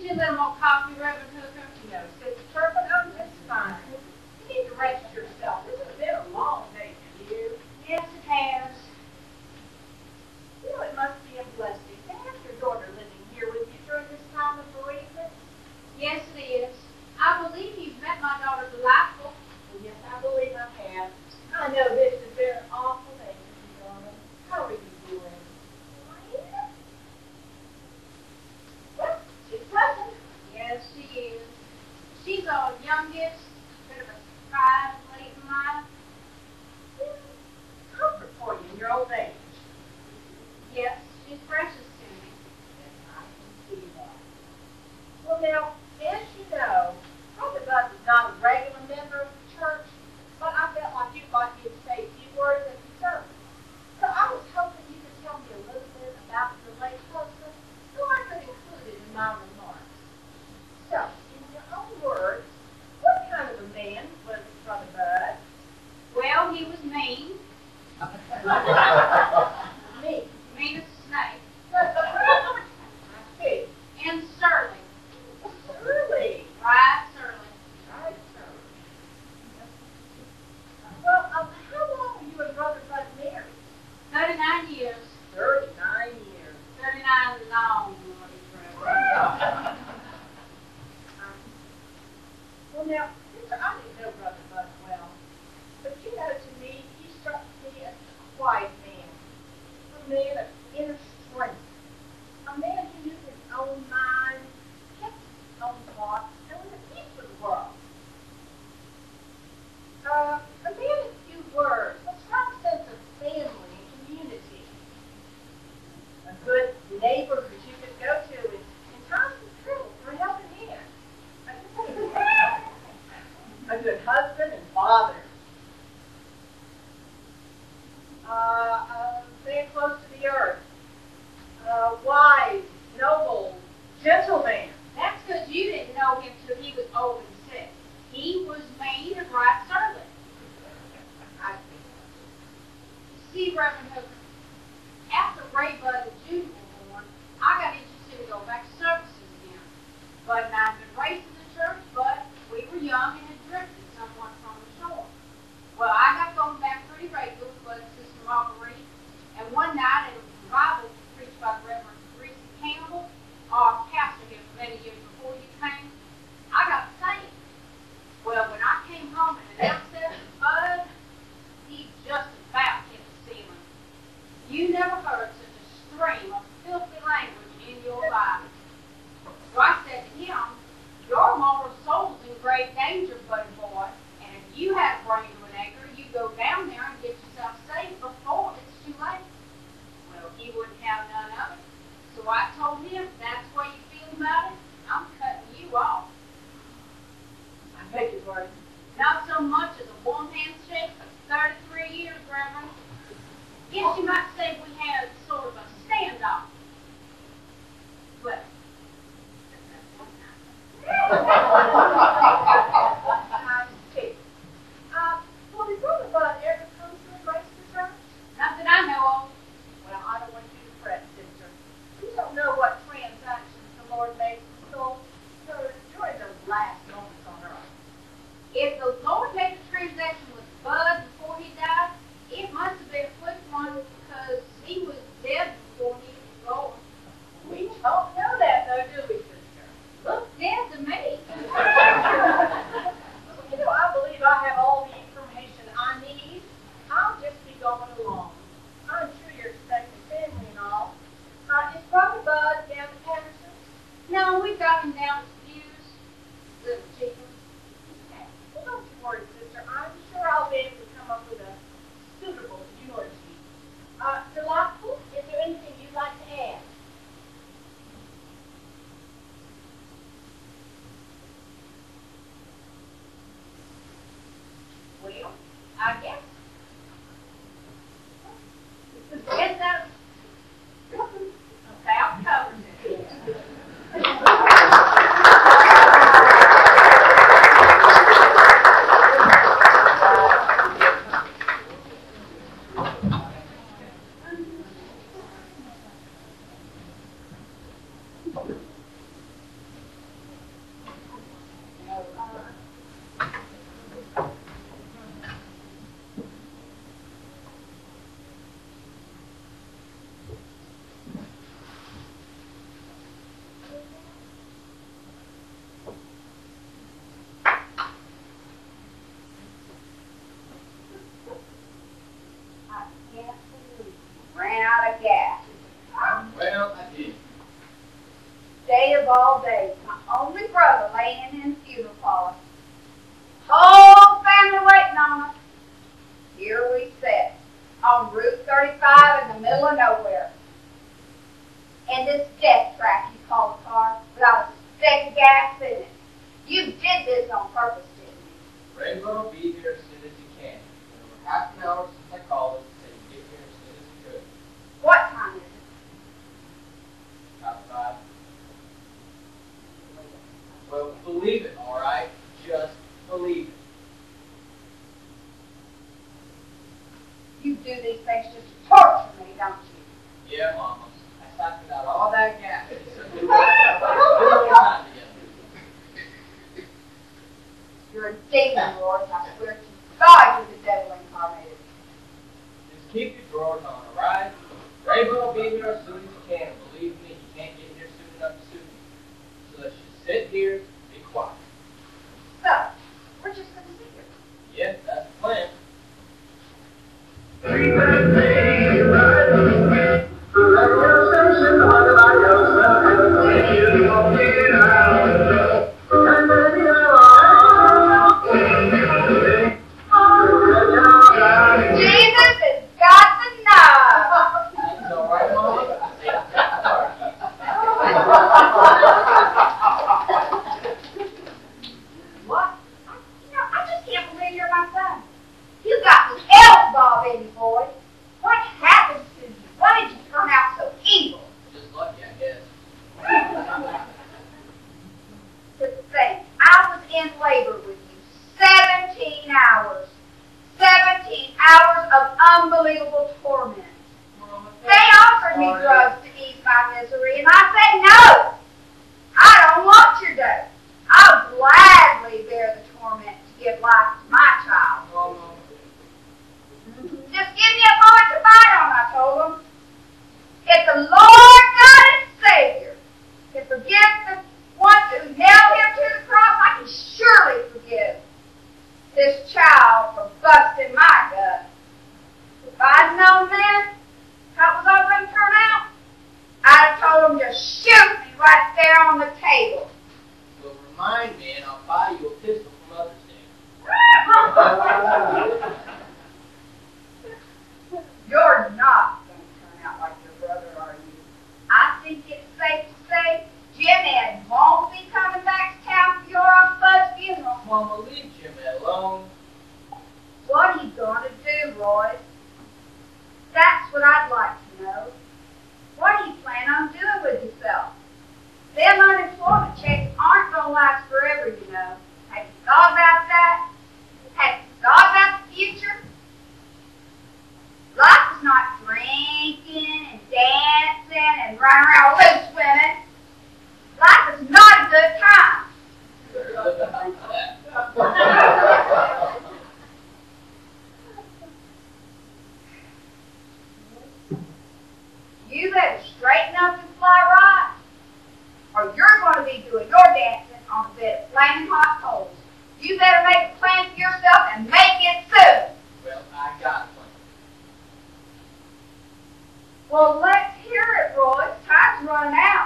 you a little more coffee, Reverend Hooker? No, Sister Turpin, I'm just fine. You need to rest yourself. This has been a long day for you. Yes, it has. You know, it must be a blessing to have your daughter living here with you during this time of bereavement. Yes, it is. I believe you've met my daughter Delightful. Well, yes, I believe I have. I know this has been an awful day for you, darling. How are you doing? Well, she's pleasant. Yes, she is. She's our youngest, bit of a surprise late in life. Comfort for you in your old age. Yes, she's precious to me. Yes, I can see that. Well, now, as you know, Brother Bud was not a regular member of the church, but I felt like you'd like me to say a few words at the service. So I was hoping you could tell me a little bit about your late husband, so I could include it in my remarks. So, in your own words, what kind of a man was Brother Bud? Well, he was mean. Me. Mean as a snake. I see. And surly. Surely. Right, surly. Right, surely. Well, how long were you and Brother Bud married? 39 years. 39 years. 39 long, Lord. Well, now, sister, I didn't know Brother Bud well, but you know, to me, he struck me as a quiet man, a man of inner strength, a man who knew his own mind, kept his own thoughts, and was at peace with the world. A man in few words, a strong sense of family and community, a good neighbor that you could go to in times of trouble for a helping hand. A good husband and father. A man close to the earth. Wise, noble, gentleman. That's because you didn't know him till he was old and sick. He was mean and right surly. I See, Reverend Hooker, after Ray, Bud, and Judy were born, I got interested in going back to services again. Bud and I had been raised in the church, but we were young and had drifted somewhat from the shore. Well, I got going back pretty regular with Bud and Sister Marguerite, and one night at a revival preached by the Reverend Reese Campbell, our pastor here for many years before you came, I got saved. Well, when I came home and announced that to Bud, he just about hit the ceiling. You never heard such a stream of filthy language in your life. So I said to him, your moral soul's in great danger, buddy boy, and if you have brain to an acre, you go down there and get yourself saved before it's too late. Well, he wouldn't have none of it. So I told him, that's the way you feel about it, I'm cutting you off. beg your pardon. Not so much as a warm handshake for 33 years, Reverend. Guess you might say we had sort of a standoff. Well, I see. Well, did Brother Bud ever come to embrace the church? not that I know of. Well, I don't want you to fret, sister. You don't know what transactions the Lord makes in souls during those last moments on earth. If the Lord made a transaction with Bud before he died, it must have been a quick one because he was dead before he was born. We don't know that, though, do we, sister? Looks dead to me. You know, I believe I have all the information I need. I'll just be going along. I'm sure you're expecting family and all. Is Brother Bud down at Patterson's? No, we've got him down to Hughes. Little chicken. Well, don't you worry, sister. I'm sure I'll be able to come up with a suitable eulogy. Delightful, is there anything you'd like to add? day of all days, my only brother laying in the funeral parlor. Whole family waiting on us. Here we sit, on Route 35 in the middle of nowhere. In this death trap you call a car, without a speck of gas in it. You did this on purpose, didn't you? Rainbow will be here as soon as you can. In over half an hour since I called him, said he'd get here as soon as he could. What time is it? About 5. Well, believe it, all right? Just believe it. You do these things just to torture me, don't you? Yeah, Mama. I sucked out all that gas. You're a demon, Lord. I swear to God you're the devil incarnated. Just keep your drawers on, all right? Rainbow will be here as soon as you can. Believe me, he can't get here soon enough to suit me. So let's just sit here and be quiet. So, we're just going to sit here. Yep, that's the plan. Jesus has got the knob. That's all right, Mama. What? I just can't believe you're my son. You got the Beelzebub in you, boy. What happened to you? Why did you turn out so evil? Just lucky, I guess. To think, I was in labor with you 17 hours. 17 hours of unbelievable torment. Mama, They offered me drugs to ease my misery, and I said no. I don't want your dough. I'll gladly bear the torment to give life to my child. Mama. Just give me a moment to bite on, I told him. If the Lord God and Savior can forgive the ones who nailed him to the cross, I can surely forgive this child for busting my gut. If I'd known then how it was all going to turn out, I'd have told him to shoot me right there on the table. Well, remind me, and I'll buy you a pistol for Mother's Day. You're not going to turn out like your brother, are you? I think it's safe to say Jim Ed won't be coming back to town for your Uncle Bud's funeral. Mama, leave Jimmy alone. What are you going to do, Roy? That's what I'd like to know. What do you plan on doing with yourself? Them unemployment checks aren't going to last forever, you know. Have you thought about that? Have you thought about the future? Life is not drinking and dancing and running around with loose women. Life is not a good time. You better straighten up and fly right, or you're going to be doing your dancing on a bed of flaming hot coals. You better make a plan for yourself and make it soon. Well, I got a plan. Well, let's hear it, Roy. Time's running out.